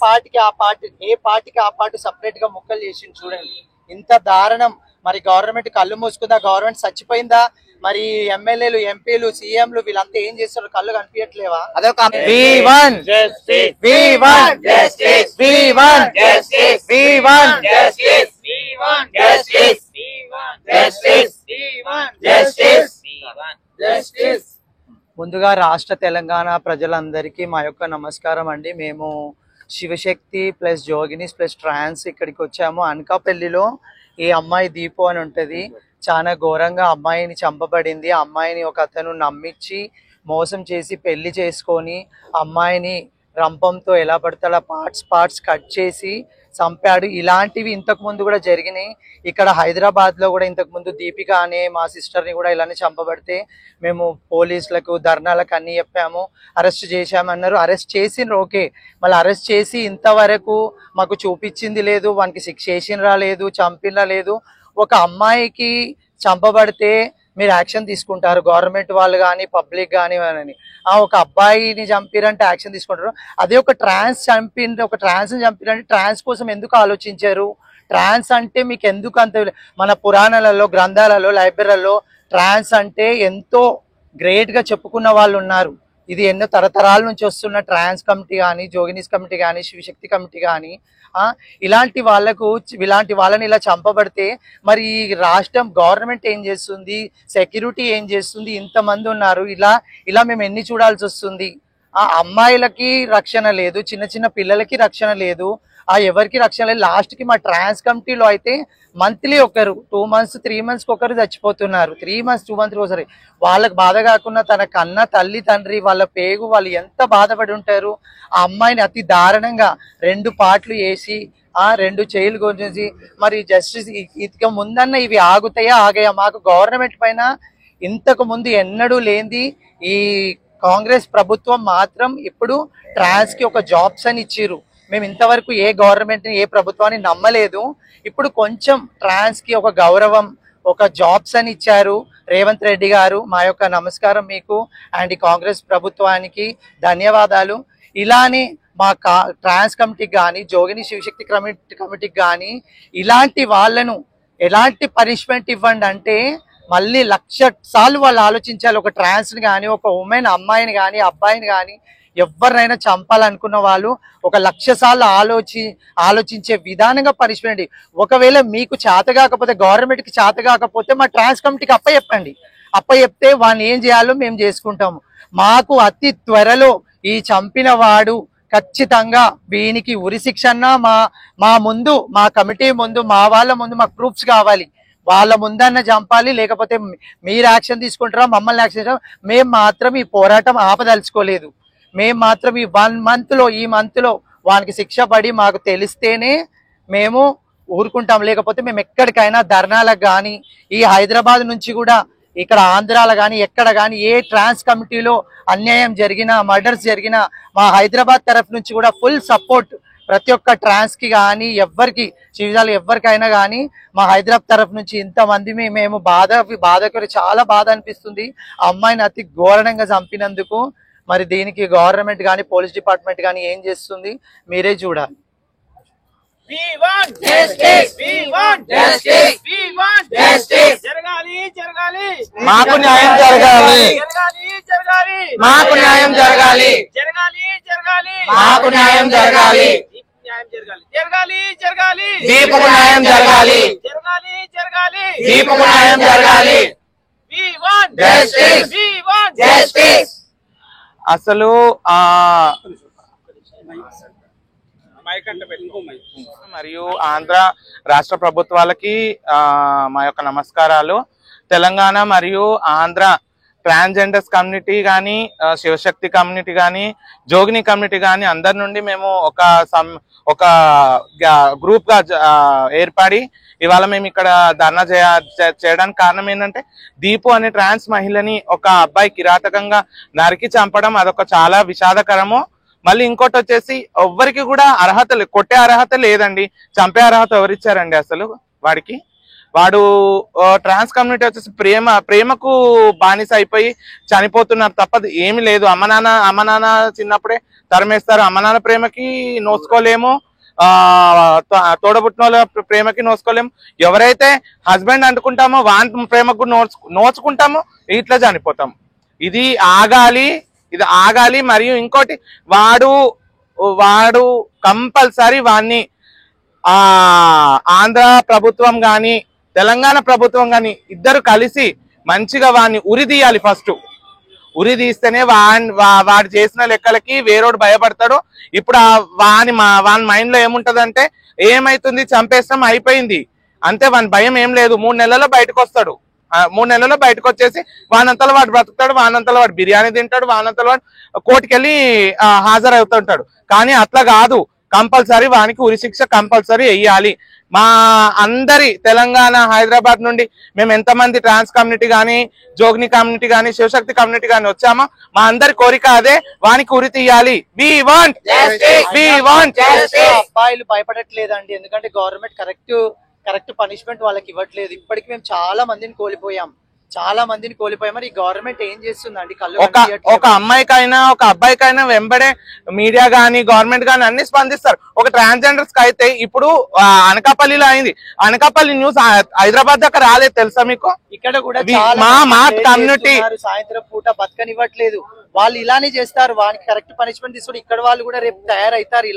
పార్టీకి ఆ party separate గా ముక్కలు చేసింది చూడండి. ఇంత దారుణం. మరి గవర్నమెంట్ కళ్ళు మూసుకుందా? గవర్నమెంట్ చచ్చిపోయిందా? మరి ఎమ్మెల్యేలు, ఎంపీలు, సీఎంలు వీళ్ళంతా ఏం చేస్తారు? కళ్ళు కనిపించట్లేవా? అదొక ముందుగా రాష్ట్ర తెలంగాణ ప్రజలందరికీ మా యొక్క నమస్కారం అండి. మేము శివశక్తి ప్లస్ జోగినీస్ ప్లస్ ట్రాన్స్ ఇక్కడికి వచ్చాము. అనకాపల్లిలో ఈ అమ్మాయి దీపు అని ఉంటుంది. చాలా ఘోరంగా అమ్మాయిని చంపబడింది. ఆ అమ్మాయిని ఒక అతను నమ్మించి మోసం చేసి పెళ్లి చేసుకొని అమ్మాయిని రంపంతో ఎలా పడితే అలా పార్ట్స్ కట్ చేసి చంపాడు. ఇలాంటివి ఇంతకు ముందు కూడా జరిగినాయి. ఇక్కడ హైదరాబాద్ లో కూడా ఇంతకు ముందు దీపిక అనే మా సిస్టర్ ని కూడా ఇలానే చంపబడితే మేము పోలీసులకు ధర్నాలకు అన్ని చెప్పాము. అరెస్ట్ చేశామన్నారు. అరెస్ట్ చేసిండ్రు, ఓకే. మళ్ళీ అరెస్ట్ చేసి ఇంతవరకు మాకు చూపించింది లేదు, వానికి శిక్ష చేసినరా లేదు, చంపినరా లేదు. ఒక అమ్మాయికి చంపబడితే మీరు యాక్షన్ తీసుకుంటారు, గవర్నమెంట్ వాళ్ళు కానీ పబ్లిక్ కానీ అని. ఒక అబ్బాయిని చంపిరంటే యాక్షన్ తీసుకుంటారు. అదే ఒక ట్రాన్స్ చంపిరంటే ట్రాన్స్ కోసం ఎందుకు ఆలోచించారు? ట్రాన్స్ అంటే మీకు ఎందుకు అంత? మన పురాణాలలో, గ్రంథాలలో, లైబ్రరీలలో ట్రాన్స్ అంటే ఎంతో గ్రేట్ గా చెప్పుకున్న వాళ్ళు ఉన్నారు. ఇది ఎన్నో తరతరాల నుంచి వస్తున్న ట్రాన్స్ కమిటీ కానీ, జోగినీస్ కమిటీ కానీ, శివశక్తి కమిటీ కానీ, ఇలాంటి వాళ్ళని ఇలా చంపబడితే మరి ఈ రాష్ట్రం గవర్నమెంట్ ఏం చేస్తుంది? సెక్యూరిటీ ఏం చేస్తుంది? ఇంతమంది ఉన్నారు, ఇలా మేము ఎన్ని చూడాల్సి వస్తుంది? అమ్మాయిలకి రక్షణ లేదు, చిన్న చిన్న పిల్లలకి రక్షణ లేదు, ఎవరికి రక్షణ లేదు. లాస్ట్ కి మా ట్రాన్స్ కమిటీలో అయితే మంత్లీ ఒకరు 2 months 3 months ఒకరు చచ్చిపోతున్నారు. 3 months 2 months ఒకసారి. వాళ్ళకి బాధ కాకుండా తన కన్న తల్లి తండ్రి వాళ్ళ పేగు వాళ్ళు ఎంత బాధపడి ఉంటారు. ఆ అమ్మాయిని అతి దారుణంగా 2 పార్ట్లు వేసి 2 చేయిలు కొనేసి మరి జస్టిస్ ఇక ముందన్న ఇవి ఆగాయా? మాకు గవర్నమెంట్ పైన ఇంతకు ముందు ఎన్నడూ లేనిది ఈ కాంగ్రెస్ ప్రభుత్వం మాత్రం ఇప్పుడు ట్రాన్స్ కి ఒక జాబ్స్ అని ఇచ్చిర్రు. మేము ఇంతవరకు ఏ గవర్నమెంట్ ని, ఏ ప్రభుత్వాన్ని నమ్మలేదు. ఇప్పుడు కొంచెం ట్రాన్స్ కి ఒక గౌరవం, ఒక జాబ్స్ అని ఇచ్చారు రేవంత్ రెడ్డి గారు. మా యొక్క నమస్కారం మీకు అండ్ కాంగ్రెస్ ప్రభుత్వానికి ధన్యవాదాలు. ఇలానే మా ట్రాన్స్ కమిటీకి కానీ, జోగిని శివశక్తి కమిటీకి కానీ ఇలాంటి వాళ్ళను ఎలాంటి పనిష్మెంట్ ఇవ్వండి అంటే మళ్ళీ 1,00,000 సార్లు వాళ్ళు ఆలోచించాలి. ఒక ట్రాన్స్ని కానీ, ఒక ఉమెన్ అమ్మాయిని కానీ, అబ్బాయిని కానీ ఎవరినైనా చంపాలనుకున్న వాళ్ళు ఒక 1,00,000 సార్లు ఆలోచించే విధానంగా పనిష్మెంట్. ఒకవేళ మీకు చేత కాకపోతే, గవర్నమెంట్కి చేత కాకపోతే మా ట్రాన్స్ కమిటీకి అప్పచెప్తే వాడిని ఏం చేయాలో మేము చేసుకుంటాము. మాకు అతి త్వరలో ఈ చంపిన వాడు ఖచ్చితంగా వీనికి ఉరి శిక్షణ మా ముందు, మా కమిటీ ముందు, మా వాళ్ళ ముందు మాకు ప్రూఫ్స్ కావాలి. వాళ్ళ ముందన్న చంపాలి, లేకపోతే మీరు యాక్షన్ తీసుకుంటారా, మమ్మల్ని యాక్షన్. మేము మాత్రం ఈ పోరాటం ఆపదలుచుకోలేదు. మేము మాత్రం ఈ 1 month లో వానికి శిక్ష పడి మాకు తెలిస్తేనే మేము ఊరుకుంటాం. లేకపోతే మేము ఎక్కడికైనా ధర్నాలకు కానీ, ఈ హైదరాబాద్ నుంచి కూడా ఇక్కడ ఆంధ్రాలో కానీ ఎక్కడ కానీ ఏ ట్రాన్స్ కమిటీలో అన్యాయం జరిగినా, మర్డర్స్ జరిగినా మా హైదరాబాద్ తరఫు నుంచి కూడా ఫుల్ సపోర్ట్. ప్రతి ఒక్క ట్రాన్స్ కి కానీ, జీవితాలు ఎవరికైనా కానీ మా హైదరాబాద్ తరఫు నుంచి ఇంతమంది మేము బాధకు చాలా బాధ అనిపిస్తుంది. ఆ అమ్మాయిని అతి ఘోరంగా చంపినందుకు. మరి దీనికి గవర్నమెంట్ కానీ, పోలీస్ డిపార్ట్మెంట్ కానీ ఏం చేస్తుంది మీరే చూడాలి. మాకు న్యాయం జరగాలి, మాకు న్యాయం జరగాలి, మాకు న్యాయం జరగాలి, దీపుకు న్యాయం జరగాలి, దీపుకు న్యాయం జరగాలి. అసలు మరియు ఆంధ్ర రాష్ట్ర ప్రభుత్వాలకి మా యొక్క నమస్కారాలు. తెలంగాణ మరియు ఆంధ్ర ట్రాన్స్జెండర్స్ కమ్యూనిటీ కానీ, శివశక్తి కమ్యూనిటీ కానీ, జోగిని కమ్యూనిటీ కానీ అందరి నుండి మేము ఒక గ్రూప్ గా ఏర్పడి ఇవాళ మేము ఇక్కడ ధర్నా చేయడానికి కారణం ఏంటంటే, దీపు అనే ట్రాన్స్ మహిళని ఒక అబ్బాయి కిరాతకంగా నరికి చంపడం అదొక చాలా విషాదకరము. మళ్ళీ ఇంకోటి వచ్చేసి ఎవ్వరికి కూడా కొట్టే అర్హత లేదండి, చంపే అర్హత ఎవరిచ్చారండి అసలు వాడికి? వాడు ట్రాన్స్ కమ్యూనిటీ వచ్చేసి ప్రేమకు బానిస అయిపోయి చనిపోతున్నారు తప్ప ఏమి లేదు. అమ్మ నాన్న చిన్నప్పుడే తరిమేస్తారు. అమ్మ నాన్న ప్రేమకి నోసుకోలేము, తోడబుట్టిన వాళ్ళ ప్రేమకి నోసుకోలేము. ఎవరైతే హస్బెండ్ అనుకుంటామో వాని ప్రేమకు నోచుకుంటామో ఇట్లా చనిపోతాం. ఇది ఆగాలి. మరియు ఇంకోటి, వాడు కంపల్సరీ వాణ్ణి ఆంధ్ర ప్రభుత్వం గాని తెలంగాణ ప్రభుత్వం గాని ఇద్దరు కలిసి మంచిగా వాడిని ఉరి తీయాలి. ఫస్ట్ ఉరి తీస్తేనే వాడు చేసిన లెక్కలకి వేరోడు భయపడతాడు. ఇప్పుడు వాని మైండ్ లో ఏముంటదంటే, ఏమైతుంది, చంపేస్తాం, అయిపోయింది అంతే, వాని భయం ఏం లేదు. 3 నెలల్లో బయటకు వస్తాడు. 3 నెలల్లో బయటకు వచ్చేసి వానంతలో వాడు బ్రతుకుతాడు, వానంతలో వాడు బిర్యానీ తింటాడు, వానంతలో వాడు కోర్టుకెళ్ళి హాజరవుతుంటాడు. కానీ అట్లా కాదు, కంపల్సరీ వానికి ఉరి శిక్ష కంపల్సరీ వేయాలి. మా అందరి తెలంగాణ హైదరాబాద్ నుండి మేము ఎంతమంది ట్రాన్స్ కమ్యూనిటీ కానీ, జోగిని కమ్యూనిటీ కానీ, శివశక్తి కమ్యూనిటీ కానీ వచ్చామో మా అందరి కోరిక అదే, వానికి ఉరి తీయాలి. అబ్బాయిలు భయపడట్లేదండి, ఎందుకంటే గవర్నమెంట్ కరెక్ట్ పనిష్మెంట్ వాళ్ళకి ఇవ్వట్లేదు. ఇప్పటికి మేము చాలా మందిని కోల్పోయాం. మరి ఈ గవర్నమెంట్ ఏం చేస్తుందండి? ఒక అమ్మాయికైనా ఒక అబ్బాయికైనా వెంబడే మీడియా గానీ గవర్నమెంట్ గానీ అన్ని స్పందిస్తారు. ఒక ట్రాన్స్జెండర్స్ కి అయితే ఇప్పుడు అనకాపల్లిలో అయింది. అనకాపల్లి న్యూస్ హైదరాబాద్ దాకా రాలేదు, తెలుసా మీకు? ఇక్కడ కూడా మా కమ్యూనిటీ సాయంత్రం పూట బతకనివ్వట్లేదు. వాళ్ళు ఇలానే చేస్తారు, వానికి కరెక్ట్ పనిష్మెంట్ తీసుకుని ఇక్కడ వాళ్ళు కూడా రేపు తయారవుతారు.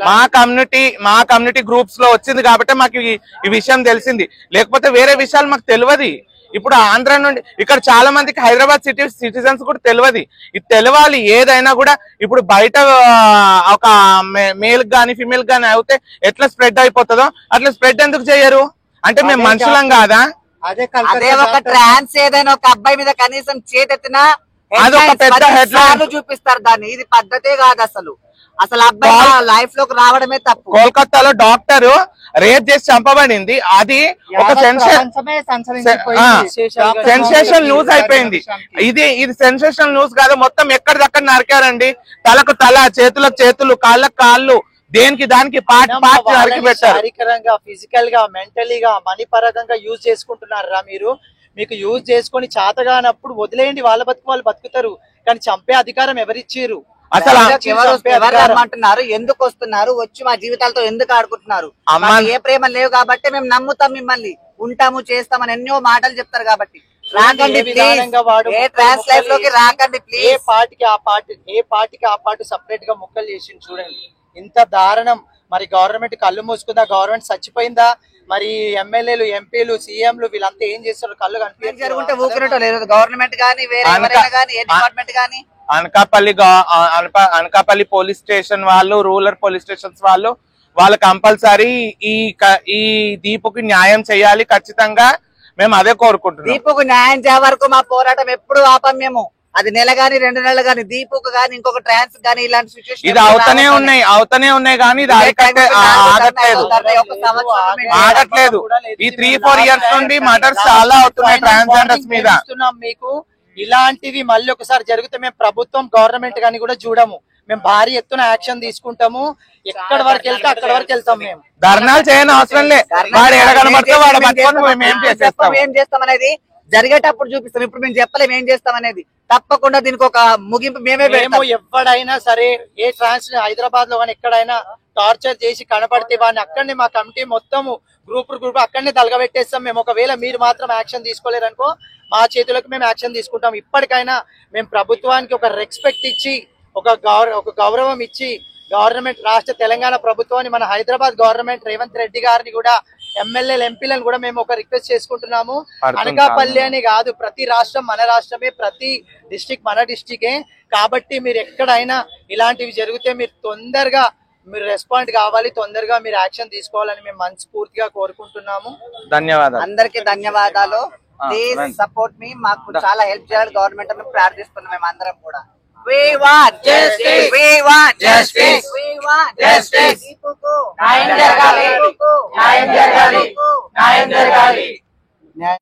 మా కమ్యూనిటీ గ్రూప్స్ లో వచ్చింది కాబట్టి మాకు ఈ విషయం తెలిసింది, లేకపోతే వేరే విషయాలు మాకు తెలియదు. ఇప్పుడు ఆంధ్ర నుండి ఇక్కడ చాలా మందికి హైదరాబాద్ సిటిజన్స్ కూడా తెలియదు. ఇది తెలవాలి ఏదైనా కూడా. ఇప్పుడు బయట ఒక మేల్ గానీ ఫిమేల్ గానీ అయితే ఎట్లా స్ప్రెడ్ అయిపోతుందో అట్లా స్ప్రెడ్ ఎందుకు చేయరు? అంటే మేము మనుషులం కాదా? అదే ఒక ట్రాన్స్ ఏదైనా ఒక అబ్బాయి మీద కనీసం చేతెత్తినా అదొక పెద్ద హెడ్లైన్ చూపిస్తారు దాన్ని. ఇది పద్ధతే కాదు అసలు అబ్బాయి లైఫ్ లోకి రావడమే తప్పు. కోల్కతాలో డాక్టర్ రేప్ చేసి చంపబడింది. అది ఒక సెన్సేషన్ న్యూస్ అయిపోయింది. ఇది సెన్సేషన్ న్యూస్ కాదు, మొత్తం ఎక్కడిదక్కడ నరికారండి. తలకు తల, చేతులకు చేతులు, కాళ్ళకు కాళ్ళు, దేనికి దానికి పార్ట్ నరికి పెట్టారు. శారీరకంగా, ఫిజికల్ గా, మెంటలీగా, మనీ పరంగా యూజ్ చేసుకుంటున్నారా మీరు? మీకు యూజ్ చేసుకుని చేతగానప్పుడు వదిలేయండి, వాళ్ళ బతుకు వాళ్ళు బతుకుతారు. కానీ చంపే అధికారం ఎవరిచ్చారు? అసలు అంటున్నారు, ఎందుకు వస్తున్నారు, వచ్చి మా జీవితాలతో ఎందుకు ఆడుకుంటున్నారు? ఏ ప్రేమ లేవు కాబట్టి మేము నమ్ముతాం, మిమ్మల్ని ఉంటాము, చేస్తామని ఎన్నో మాటలు చెప్తారు కాబట్టి రాకండి ట్రాన్స్ లైఫ్ లోకి రాకండి ప్లీజ్. ఏ పార్టీకి ఆ పార్టీ సపరేట్ గా ముక్కలు చేసి చూడండి, ఇంత దారుణం. మరి గవర్నమెంట్ కళ్ళు మూసుకుందా? గవర్నమెంట్ చచ్చిపోయిందా? మరి ఎమ్మెల్యేలు, ఎంపీలు, సీఎంలు వీళ్ళంతా ఏం చేస్తారు? కళ్ళు జరుగుంటే ఊపినట్టు లేదు గవర్నమెంట్ గానీ, వేరే ఎవరైనా గానీ, ఏ డిపార్ట్మెంట్ గానీ. అనకాపల్లి పోలీస్ స్టేషన్ వాళ్ళు, రూరల్ పోలీస్ స్టేషన్స్ వాళ్ళు కంపల్సరీ ఈ దీపుకి న్యాయం చేయాలి. ఖచ్చితంగా మేము అదే కోరుకుంటున్నాం. దీపుకు న్యాయం చేయ వరకు మా పోరాటం ఎప్పుడు ఆపం మేము. అది నెల గాని 2 నెలలు గాని, దీపుకు గాని, ఇంకొక ట్రాన్స్ గాని ఇలాంటి సిచ్యువేషన్ ఇది అవుతూనే ఉన్నాయి కానీ ఇది ఆగట్లేదు. ఈ 3-4 ఇయర్స్ నుండి మర్డర్స్ చాలా అవుతున్నాయి ట్రాన్స్జెండర్స్ మీద. మీకు ఇలాంటివి మళ్ళీ ఒకసారి జరిగితే మేము ప్రభుత్వం, గవర్నమెంట్ గాని కూడా చూడము. మేము భారీ ఎత్తున యాక్షన్ తీసుకుంటాము. ఎక్కడి వరకు వెళ్తే అక్కడి వరకు వెళ్తాం. మేము ధర్నాలు చేయని అవసరం లేదు. వాడు ఎడగనబడితే వాడు పట్టుకొని మేము ఏం చేస్తాం అనేది జరిగేటప్పుడు చూపిస్తాం. ఇప్పుడు మేము చెప్పలేము ఏం చేస్తాం అనేది. తప్పకుండా దీనికి ఒక ముగింపు మేమే. ఎవడైనా సరే ఏ ట్రాన్స్ హైదరాబాద్ లో కానీ ఎక్కడైనా టార్చర్ చేసి కనపడితే వాడిని అక్కడనే మా కమిటీ మొత్తము గ్రూప్ అక్కడనే తలగబెట్టేస్తాం మేము. ఒకవేళ మీరు మాత్రం యాక్షన్ తీసుకోలేరనుకో మా చేతులకు మేము యాక్షన్ తీసుకుంటాం. ఇప్పటికైనా మేము ప్రభుత్వానికి ఒక రెస్పెక్ట్ ఇచ్చి, ఒక గౌరవం ఇచ్చి, గవర్నమెంట్ రాష్ట్ర తెలంగాణ ప్రభుత్వాన్ని, మన హైదరాబాద్ గవర్నమెంట్ రేవంత్ రెడ్డి గారిని కూడా, ఎమ్మెల్యేలు, ఎంపీలను కూడా మేము ఒక రిక్వెస్ట్ చేసుకుంటున్నాము. అనకాపల్లి అని కాదు, ప్రతి రాష్ట్రం మన రాష్ట్రమే, ప్రతి డిస్ట్రిక్ట్ మన డిస్ట్రిక్టే. కాబట్టి మీరు ఎక్కడైనా ఇలాంటివి జరిగితే మీరు తొందరగా రెస్పాండ్ కావాలి, తొందరగా మీరు యాక్షన్ తీసుకోవాలని మేము మనస్ఫూర్తిగా కోరుకుంటున్నాము. ధన్యవాదాలు, అందరికి ధన్యవాదాలు. ప్లీజ్ సపోర్ట్ మీ. మాకు చాలా హెల్ప్ చేయాలి గవర్నమెంట్ అని ప్రార్థిస్తున్నాం మేము అందరం కూడా. We want justice. We want justice. We want justice. న్యాయం జరగాలి. న్యాయం జరగాలి. న్యాయం జరగాలి.